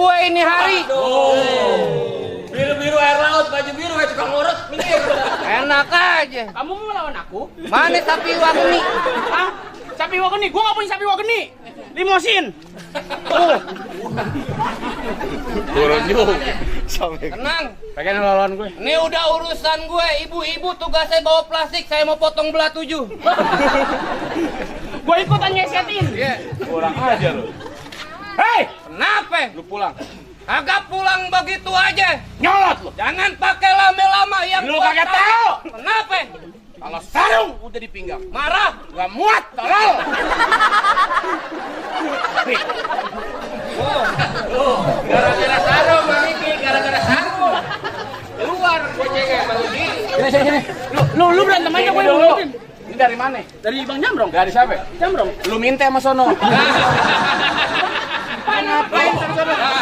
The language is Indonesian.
gue ini hari. Biru-biru air laut, baju biru kayak tukang urut, minggir. Enak aja. Kamu mau melawan aku? Mana sapi wageni? Hah? Sapi wageni? Gua nggak punya sapi wageni. Limosin. Oh. Turun juga. Tenang. Pengen lawan gue. Ini udah urusan gue. Ibu-ibu tugasnya bawa plastik. Saya mau potong belah 7. Gue ikutan nyesetin. Iya. Kurang aja lu. Hei, Kenapa? Lu pulang. Agak pulang begitu aja. nyolot lu. Jangan pakai lama-lama yang Lu gua kagak tahu. Kenapa? Kalau sarung udah di pinggang, Marah. nggak muat, tolol. Gara-gara sarung, Bang Iki. Gara-gara sarung. Keluar bocengnya, Bang Iki. Sini. Lu berantem aja, gue Dulu. ngikutin. Ini dari mana? Dari Bang Jamrong. Dari siapa? Jamrong. Lu minta sama sono. Ngapain?